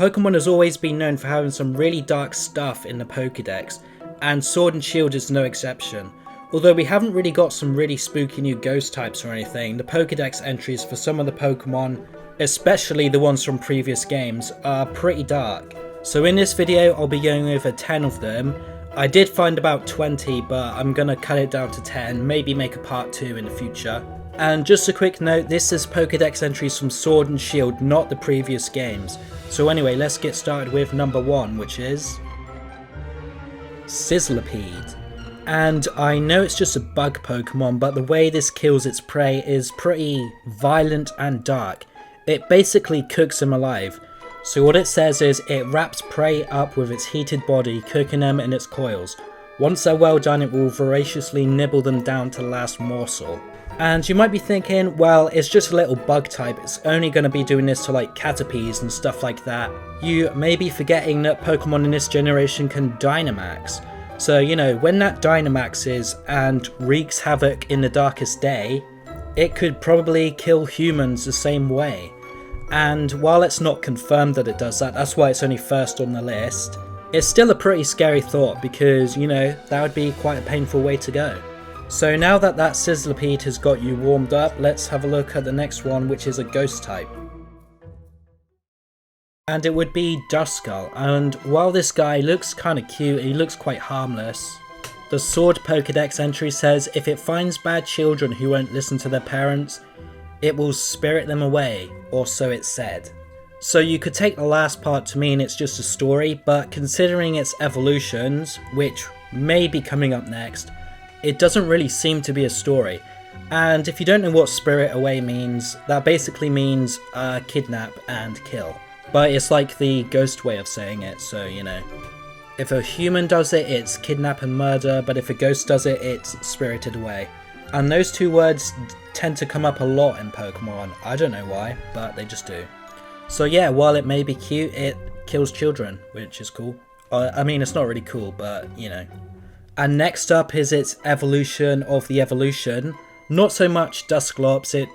Pokemon has always been known for having some really dark stuff in the Pokedex, and Sword and Shield is no exception. Although we haven't really got some really spooky new ghost types or anything, the Pokedex entries for some of the Pokemon, especially the ones from previous games, are pretty dark. So in this video I'll be going over 10 of them. I did find about 20, but I'm gonna cut it down to 10, maybe make a part 2 in the future. And just a quick note, this is Pokedex entries from Sword and Shield, not the previous games. So anyway, let's get started with number 1, which is Sizzlipede. And I know it's just a bug Pokemon, but the way this kills its prey is pretty violent and dark. It basically cooks them alive. So what it says is it wraps prey up with its heated body, cooking them in its coils. Once they're well done, it will voraciously nibble them down to the last morsel. And you might be thinking, well, it's just a little bug type, it's only going to be doing this to like Caterpies and stuff like that. You may be forgetting that Pokemon in this generation can Dynamax. So, you know, when that Dynamaxes and wreaks havoc in the darkest day, it could probably kill humans the same way. And while it's not confirmed that it does that, that's why it's only first on the list, it's still a pretty scary thought because, you know, that would be quite a painful way to go. So now that Sizzlipede has got you warmed up, let's have a look at the next one, which is a ghost type. And it would be Duskull, and while this guy looks kinda cute, he looks quite harmless. The Sword Pokedex entry says if it finds bad children who won't listen to their parents, it will spirit them away, or so it's said. So you could take the last part to mean it's just a story, but considering its evolutions, which may be coming up next, it doesn't really seem to be a story. And if you don't know what spirit away means, that basically means kidnap and kill. But it's like the ghost way of saying it, so you know. If a human does it, it's kidnap and murder, but if a ghost does it, it's spirited away. And those two words tend to come up a lot in Pokemon. I don't know why, but they just do. So yeah, while it may be cute, it kills children, which is cool. I mean, it's not really cool, but you know. And next up is its evolution of the evolution. Not so much Dusclops, it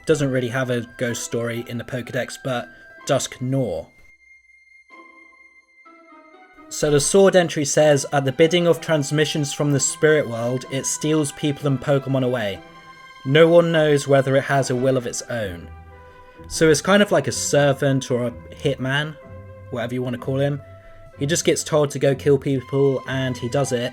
doesn't really have a ghost story in the Pokedex, but Dusknoir. So the Sword entry says, at the bidding of transmissions from the spirit world, it steals people and Pokemon away. No one knows whether it has a will of its own. So it's kind of like a servant or a hitman, whatever you want to call him. He just gets told to go kill people and he does it.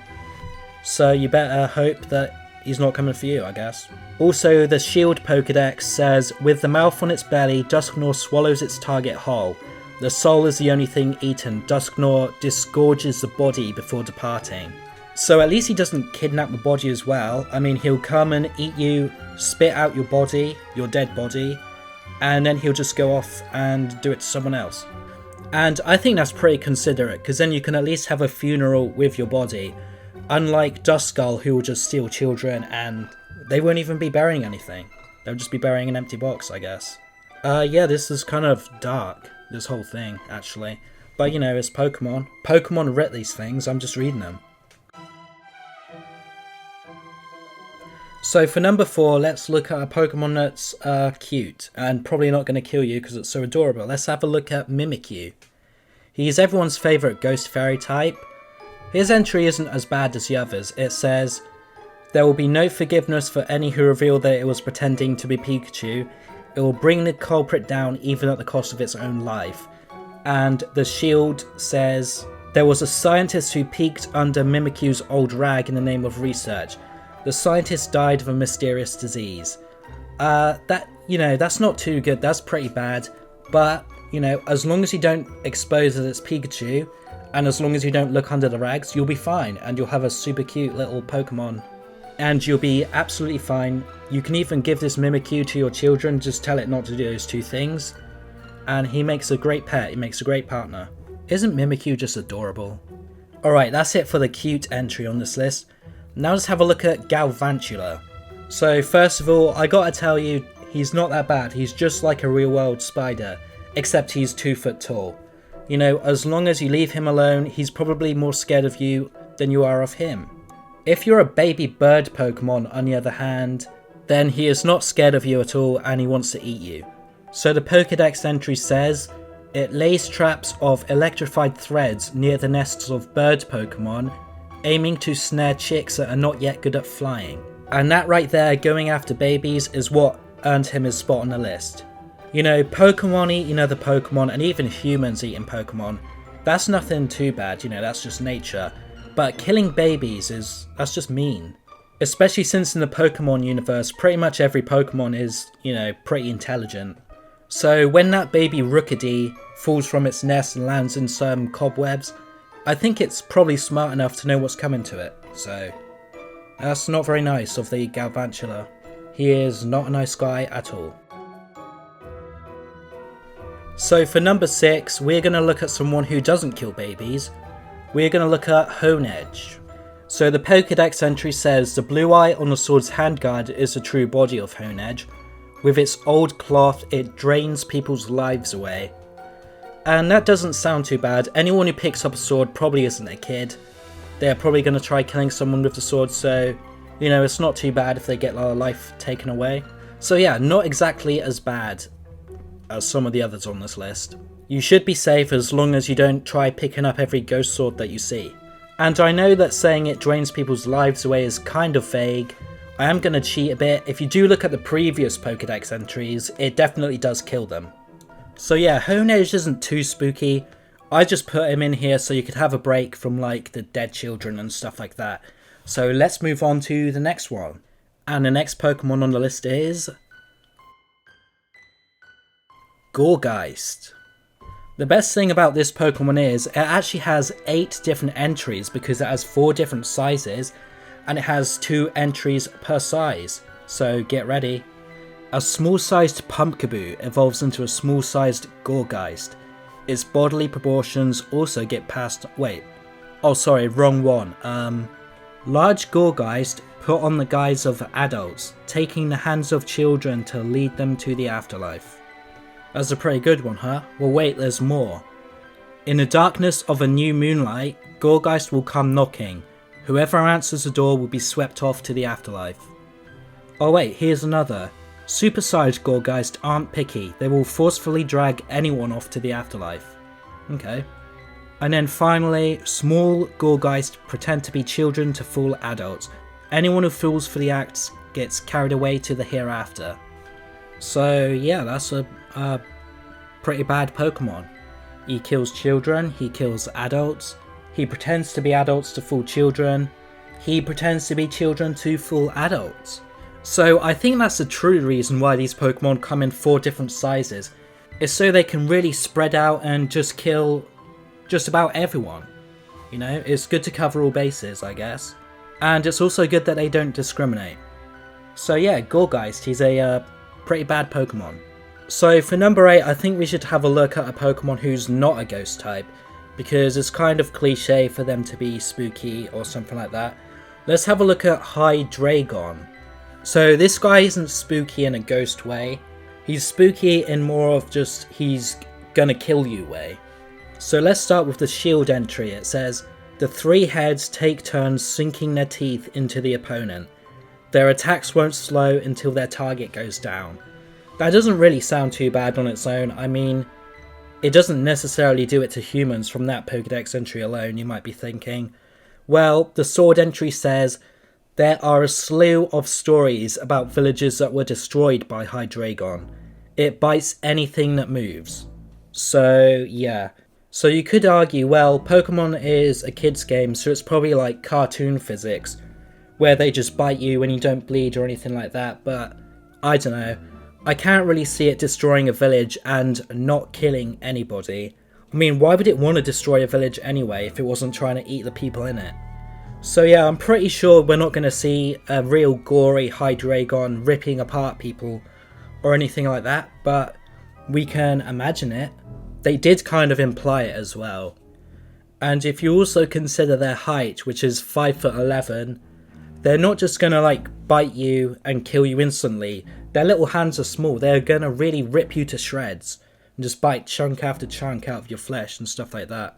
So you better hope that he's not coming for you, I guess. Also, the Shield Pokedex says, with the mouth on its belly, Dusknoir swallows its target whole. The soul is the only thing eaten. Dusknoir disgorges the body before departing. So at least he doesn't kidnap the body as well. I mean, he'll come and eat you, spit out your body, your dead body, and then he'll just go off and do it to someone else. And I think that's pretty considerate, because then you can at least have a funeral with your body. Unlike Duskull, who will just steal children and they won't even be burying anything. They'll just be burying an empty box, I guess. Yeah, this is kind of dark, this whole thing, actually. But you know, it's Pokemon. Pokemon writ these things, I'm just reading them. So for number 4, let's look at a Pokemon that's cute and probably not going to kill you because it's so adorable. Let's have a look at Mimikyu. He's everyone's favourite ghost fairy type. His entry isn't as bad as the others. It says, there will be no forgiveness for any who reveal that it was pretending to be Pikachu. It will bring the culprit down even at the cost of its own life. And the Shield says, there was a scientist who peeked under Mimikyu's old rag in the name of research. The scientist died of a mysterious disease. That's not too good, that's pretty bad. But, you know, as long as you don't expose that it's Pikachu, and as long as you don't look under the rags, you'll be fine, and you'll have a super cute little Pokemon. And you'll be absolutely fine. You can even give this Mimikyu to your children, just tell it not to do those two things. And he makes a great pet, he makes a great partner. Isn't Mimikyu just adorable? Alright, that's it for the cute entry on this list. Now let's have a look at Galvantula. So first of all, I gotta tell you, he's not that bad. He's just like a real world spider, except he's 2 foot tall. You know, as long as you leave him alone, he's probably more scared of you than you are of him. If you're a baby bird Pokemon, on the other hand, then he is not scared of you at all and he wants to eat you. So the Pokedex entry says, It lays traps of electrified threads near the nests of bird Pokemon, aiming to snare chicks that are not yet good at flying. And that right there, going after babies, is what earned him his spot on the list. You know, Pokemon eating other Pokemon, and even humans eating Pokemon, that's nothing too bad, you know, that's just nature. But killing babies that's just mean. Especially since in the Pokemon universe, pretty much every Pokemon is, you know, pretty intelligent. So when that baby Rookidee falls from its nest and lands in some cobwebs, I think it's probably smart enough to know what's coming to it. So that's not very nice of the Galvantula. He is not a nice guy at all. So for number 6, we're going to look at someone who doesn't kill babies. We're going to look at Honedge. So the Pokedex entry says the blue eye on the sword's handguard is the true body of Honedge. With its old cloth, it drains people's lives away. And that doesn't sound too bad. Anyone who picks up a sword probably isn't a kid. They're probably going to try killing someone with the sword, so, you know, it's not too bad if they get their life taken away. So yeah, not exactly as bad as some of the others on this list. You should be safe as long as you don't try picking up every ghost sword that you see. And I know that saying it drains people's lives away is kind of vague. I am going to cheat a bit. If you do look at the previous Pokedex entries, it definitely does kill them. So yeah, Honedge isn't too spooky. I just put him in here so you could have a break from like the dead children and stuff like that. So let's move on to the next one. And the next Pokemon on the list is Gourgeist. The best thing about this Pokemon is it actually has 8 different entries because it has 4 different sizes and it has 2 entries per size. So get ready. A small-sized Pumpkaboo evolves into a small-sized Gourgeist. Its bodily proportions also get passed... wrong one. Large Gourgeist put on the guise of adults, taking the hands of children to lead them to the afterlife. That's a pretty good one, huh? Well wait, there's more. In the darkness of a new moonlight, Gourgeist will come knocking. Whoever answers the door will be swept off to the afterlife. Oh wait, here's another. Supersized Gourgeist aren't picky. They will forcefully drag anyone off to the afterlife. Okay. And then finally, small Gourgeist pretend to be children to fool adults. Anyone who falls for the acts gets carried away to the hereafter. So yeah, that's a pretty bad Pokemon. He kills children, he kills adults, he pretends to be adults to fool children, he pretends to be children to fool adults. So I think that's the true reason why these Pokemon come in 4 different sizes, is so they can really spread out and just kill just about everyone. You know, it's good to cover all bases, I guess. And it's also good that they don't discriminate. So yeah, Gourgeist, he's a pretty bad Pokemon. So for number 8, I think we should have a look at a Pokemon who's not a ghost type, because it's kind of cliche for them to be spooky or something like that. Let's have a look at Hydreigon. So this guy isn't spooky in a ghost way, he's spooky in more of just he's gonna kill you way. So let's start with the shield entry. It says, the 3 heads take turns sinking their teeth into the opponent. Their attacks won't slow until their target goes down. That doesn't really sound too bad on its own. I mean, it doesn't necessarily do it to humans from that Pokedex entry alone, you might be thinking. Well, the sword entry says, there are a slew of stories about villages that were destroyed by Hydreigon. It bites anything that moves. So, yeah. So you could argue, well, Pokemon is a kid's game, so it's probably like cartoon physics, where they just bite you when you don't bleed or anything like that, but I don't know. I can't really see it destroying a village and not killing anybody. I mean, why would it want to destroy a village anyway if it wasn't trying to eat the people in it? So yeah, I'm pretty sure we're not going to see a real gory Hydreigon ripping apart people or anything like that, but we can imagine it. They did kind of imply it as well. And if you also consider their height, which is 5'11", they're not just going to like bite you and kill you instantly. Their little hands are small. They're going to really rip you to shreds and just bite chunk after chunk out of your flesh and stuff like that.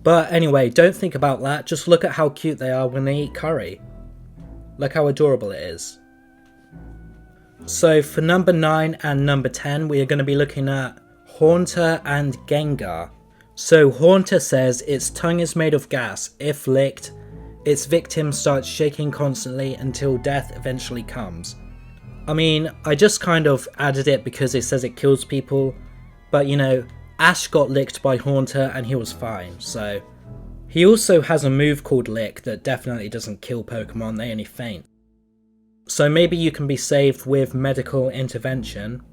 But anyway, don't think about that. Just look at how cute they are when they eat curry. Look how adorable it is. So for number 9 and number 10, we are going to be looking at Haunter and Gengar. So Haunter says its tongue is made of gas. If licked, its victim starts shaking constantly until death eventually comes. I mean, I just kind of added it because it says it kills people, but you know, Ash got licked by Haunter and he was fine, so. He also has a move called Lick that definitely doesn't kill Pokemon, they only faint. So maybe you can be saved with medical intervention.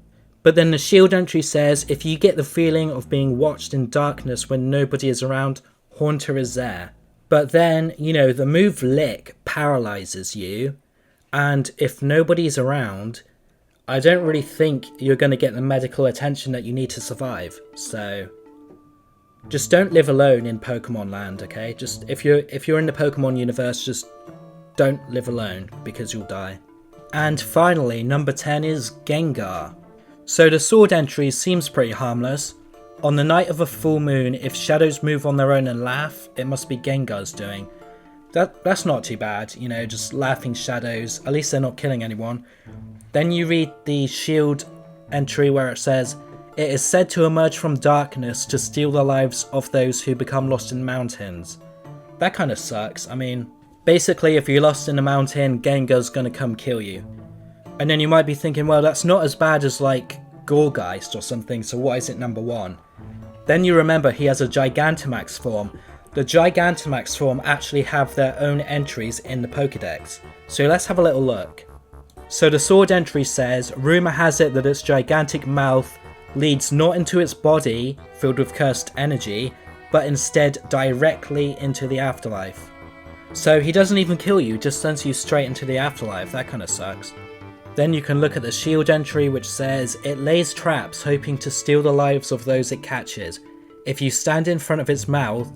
But then the shield entry says, if you get the feeling of being watched in darkness when nobody is around, Haunter is there. But then, you know, the move Lick paralyzes you, and if nobody's around, I don't really think you're going to get the medical attention that you need to survive. So just don't live alone in Pokemon land, okay? Just if you're in the Pokemon universe, just don't live alone because you'll die. And finally, number 10 is Gengar. So the sword entry seems pretty harmless. On the night of a full moon, if shadows move on their own and laugh, it must be Gengar's doing. That's not too bad, you know, just laughing shadows. At least they're not killing anyone. Then you read the shield entry where it says, it is said to emerge from darkness to steal the lives of those who become lost in mountains. That kind of sucks. I mean, basically if you're lost in a mountain, Gengar's gonna come kill you. And then you might be thinking, well, that's not as bad as like Gourgeist or something, so why is it number 1? Then you remember he has a Gigantamax form. The Gigantamax form actually have their own entries in the Pokedex. So let's have a little look. So the sword entry says, rumour has it that its gigantic mouth leads not into its body, filled with cursed energy, but instead directly into the afterlife. So he doesn't even kill you, just sends you straight into the afterlife. That kind of sucks. Then you can look at the shield entry which says, it lays traps hoping to steal the lives of those it catches. If you stand in front of its mouth,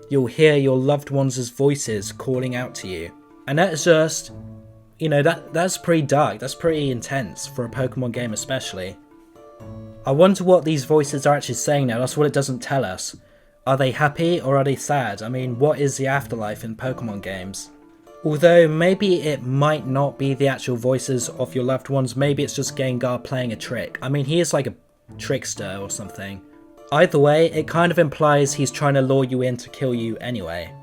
you'll hear your loved ones' voices calling out to you. And that's just, you know, that's pretty dark, that's pretty intense for a Pokemon game especially. I wonder what these voices are actually saying now, that's what it doesn't tell us. Are they happy or are they sad? I mean, what is the afterlife in Pokemon games? Although maybe it might not be the actual voices of your loved ones, maybe it's just Gengar playing a trick. I mean, he is like a trickster or something. Either way, it kind of implies he's trying to lure you in to kill you anyway.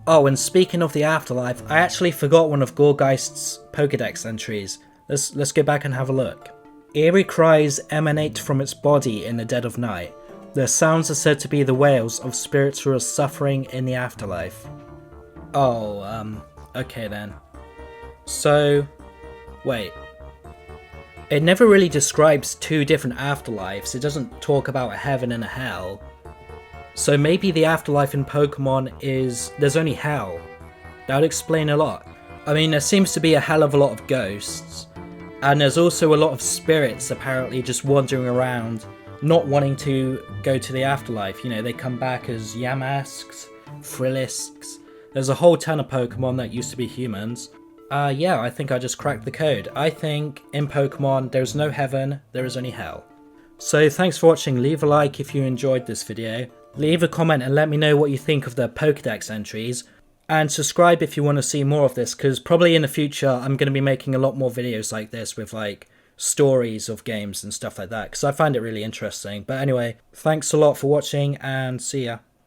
Oh, and speaking of the afterlife, I actually forgot one of Gourgeist's Pokedex entries. Let's go back and have a look. Eerie cries emanate from its body in the dead of night. Their sounds are said to be the wails of spirits who are suffering in the afterlife. Oh, okay then. So, wait. It never really describes two different afterlives. It doesn't talk about a heaven and a hell. So maybe the afterlife in Pokemon is there's only hell. That would explain a lot. I mean, there seems to be a hell of a lot of ghosts. And there's also a lot of spirits apparently just wandering around, not wanting to go to the afterlife. You know, they come back as Yamasks, Frillisks. There's a whole ton of Pokemon that used to be humans. Yeah, I think I just cracked the code. I think in Pokemon there's no heaven, there is only hell. So thanks for watching, leave a like if you enjoyed this video, leave a comment and let me know what you think of the Pokedex entries, and subscribe if you want to see more of this, because probably in the future I'm going to be making a lot more videos like this with like stories of games and stuff like that, because I find it really interesting. But anyway, thanks a lot for watching and see ya.